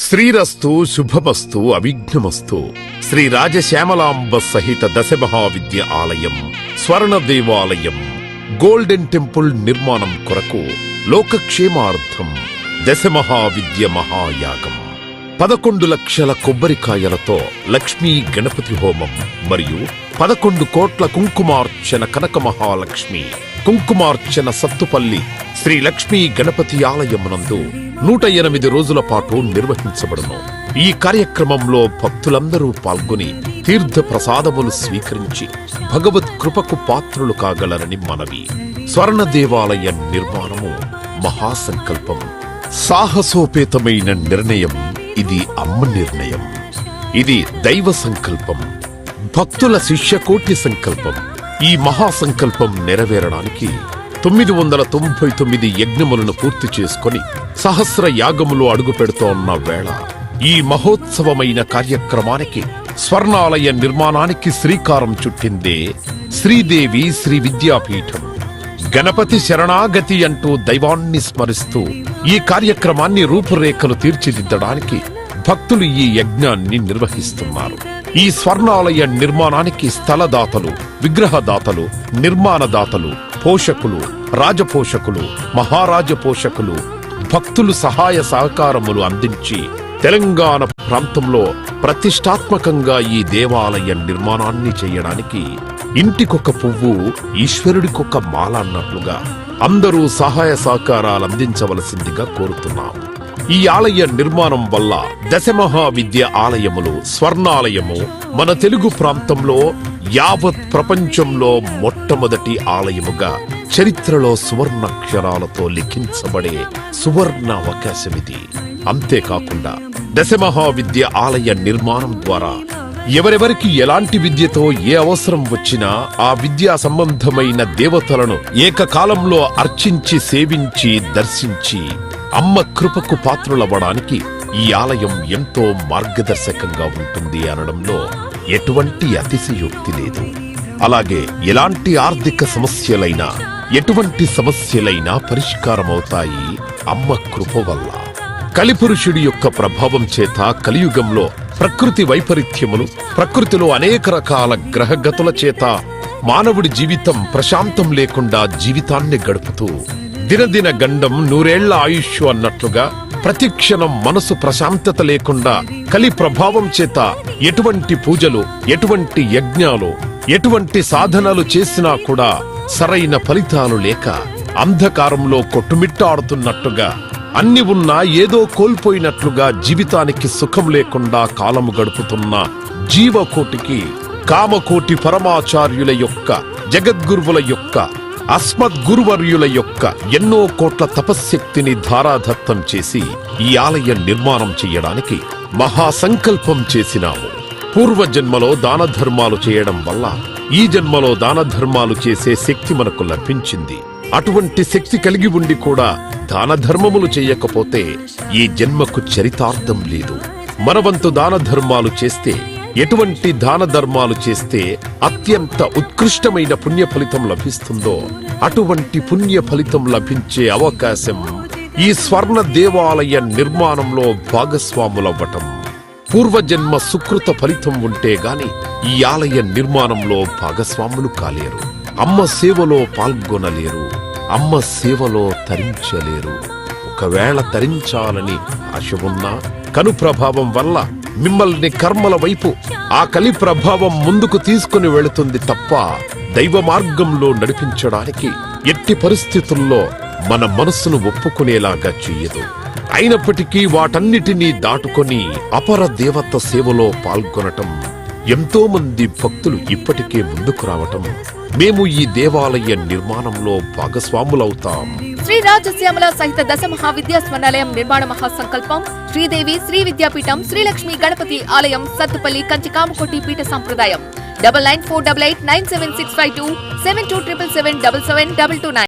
శ్రీరస్తు శుభమస్తు అవిఘ్నమస్తు. శ్రీ రాజశ్యామలాంబ సహిత దశమహావిద్య ఆలయం స్వర్ణ దేవాలయం గోల్డెన్ టెంపుల్ నిర్మాణం కొరకు లోకక్షేమార్థం దశమహావిద్య మహాయాగం 11 లక్షల కొబ్బరికాయలతో లక్ష్మీ గణపతి హోమం మరియు 11 కోట్ల కుంకుమార్చన కనక మహాలక్ష్మి కుంకుమార్చన సత్తుపల్లి శ్రీ లక్ష్మీ గణపతి ఆలయమునందు 108 రోజుల పాటు నిర్వహించబడును. ఈ కార్యక్రమంలో భక్తులందరూ పాల్గొని తీర్థ ప్రసాదములు స్వీకరించి భగవత్ కృపకు పాత్రులు కాగలరని మనవి. స్వర్ణ దేవాలయ నిర్మాణము మహాసంకల్పం, సాహసోపేతమైన నిర్ణయం. ఇది అమ్మ నిర్ణయం. ఇది దైవ సంకల్పం, భక్తుల శిష్యకోటి సంకల్పం. ఈ మహాసంకల్పం నెరవేరడానికి 999 యజ్ఞములను పూర్తి చేసుకుని సహస్ర యాగములు అడుగు పెడుతోన్న వేళ ఈ మహోత్సవమైన కార్యక్రమానికి స్వర్ణాలయ నిర్మాణానికి శ్రీకారం చుట్టిందే శ్రీదేవి శ్రీ విద్యాపీఠం. గణపతి శరణాగతి అంటూ దైవాన్ని స్మరిస్తూ ఈ కార్యక్రమాన్ని రూపురేఖలు తీర్చిదిద్దడానికి భక్తులు ఈ యజ్ఞాన్ని నిర్వహిస్తున్నారు. ఈ స్వర్ణాలయ నిర్మాణానికి స్థలదాతలు, విగ్రహదాతలు, నిర్మాణదాతలు, పోషకులు, రాజపోషకులు, మహారాజ పోషకులు, భక్తులు సహాయ సహకారములు అందించి తెలంగాణ ప్రాంతంలో ప్రతిష్టాత్మకంగా ఈ దేవాలయ నిర్మాణాన్ని చేయడానికి ఇంటికొక పువ్వు ఈశ్వరుడికొక మాల అన్నట్లుగా అందరూ సహాయ సహకారాలు అందించవలసిందిగా కోరుతున్నాం. ఈ ఆలయ నిర్మాణం వల్ల దశమహావిద్య ఆలయములు స్వర్ణాలయము మన తెలుగు ప్రాంతంలో యావత్ ప్రపంచంలో మొట్టమొదటి ఆలయముగా చరిత్రలో సువర్ణాక్షరాలతో లిఖించబడే సువర్ణ అవకాశమిది. అంతేకాకుండా దశమహావిద్య ఆలయ నిర్మాణం ద్వారా ఎవరెవరికి ఎలాంటి విద్యతో ఏ అవసరం వచ్చినా ఆ విద్యా సంబంధమైన దేవతలను ఏకకాలంలో అర్చించి సేవించి దర్శించి అమ్మ కృపకు పాత్రులవ్వడానికి ఈ ఆలయం ఎంతో మార్గదర్శకంగా ఉంటుంది అనడంలో ఎటువంటి అతిశయోక్తి లేదు. అలాగే ఎలాంటి ఆర్థిక సమస్యలైనా ఎటువంటి సమస్యలైనా పరిష్కారమవుతాయి అమ్మ కృప వల్ల. కలిపురుషుడి యొక్క ప్రభావం చేత కలియుగంలో ప్రకృతి వైపరీత్యములు, ప్రకృతిలో అనేక రకాల గ్రహగతుల చేత మానవుడి జీవితం ప్రశాంతం లేకుండా జీవితాన్ని గడుపుతూ దినదిన గండం 100 ఏళ్ల ఆయుష్ అన్నట్లుగా ప్రతిక్షణం మనసు ప్రశాంతత లేకుండా కలి ప్రభావం చేత ఎటువంటి పూజలు, ఎటువంటి యజ్ఞాలు, ఎటువంటి సాధనలు చేసినా కూడా సరైన ఫలితాలు లేక అంధకారంలో కొట్టుమిట్టాడుతున్నట్టుగా అన్ని ఉన్నా ఏదో కోల్పోయినట్లుగా జీవితానికి సుఖం లేకుండా కాలము గడుపుతున్న జీవకోటికి కామకోటి పరమాచార్యుల యొక్క, జగద్గురువుల యొక్క, అస్మద్గురువర్యుల యొక్క ఎన్నో కోట్ల తపశ్శక్తిని ధారాదత్తం చేసి ఈ ఆలయ నిర్మాణం చెయ్యడానికి మహాసంకల్పం చేసినాము. పూర్వజన్మలో దాన ధర్మాలు చేయడం వల్ల ఈ జన్మలో దాన ధర్మాలు చేసే శక్తి మనకు లభించింది. అటువంటి శక్తి కలిగి ఉండి కూడా దాన ధర్మములు చెయ్యకపోతే ఈ జన్మకు చరితార్థం లేదు. మనవంతు దాన ధర్మాలు చేస్తే, ఎటువంటి దాన ధర్మాలు చేస్తే అత్యంత ఉత్కృష్టమైన పుణ్య ఫలితం లభిస్తుందో అటువంటి పుణ్య ఫలితం లభించే అవకాశం ఈ స్వర్ణ దేవాలయ నిర్మాణంలో భాగస్వాములవ్వటం. పూర్వజన్మ సుకృత ఫలితం ఉంటే గాని ఈ ఆలయ నిర్మాణంలో భాగస్వాములు కాలేరు. అమ్మ సేవలో పాల్గొనలేరు, అమ్మ సేవలో తరించలేరు. ఒకవేళ తరించాలని ఆశ ఉన్నా కను ప్రభావం వల్ల మిమ్మల్ని కర్మల వైపు ఆ కలి ప్రభావం ముందుకు తీసుకుని వెళుతుంది తప్ప దైవ మార్గంలో నడిపించడానికి ఎట్టి పరిస్థితుల్లో మన మనస్సును ఒప్పుకునేలాగా చెయ్యదు. అయినప్పటికీ వాటన్నిటినీ దాటుకొని అపర దేవత సేవలో పాల్గొనటం, ఎంతో మంది భక్తులు ఇప్పటికే ముందుకు రావటం, మేము ఈ దేవాలయ నిర్మాణంలో భాగస్వాములవుతాం. శ్రీ రాజశ్యామల సహిత దశమహావిద్యా స్వర్ణాలయం నిర్మాణ మహాసంకల్పం శ్రీదేవి శ్రీ విద్యాపీఠం శ్రీ లక్ష్మీ గణపతి ఆలయం సత్తుపల్లి కంచి కామకోటి పీఠ సంప్రదాయం 9948897652 7277777729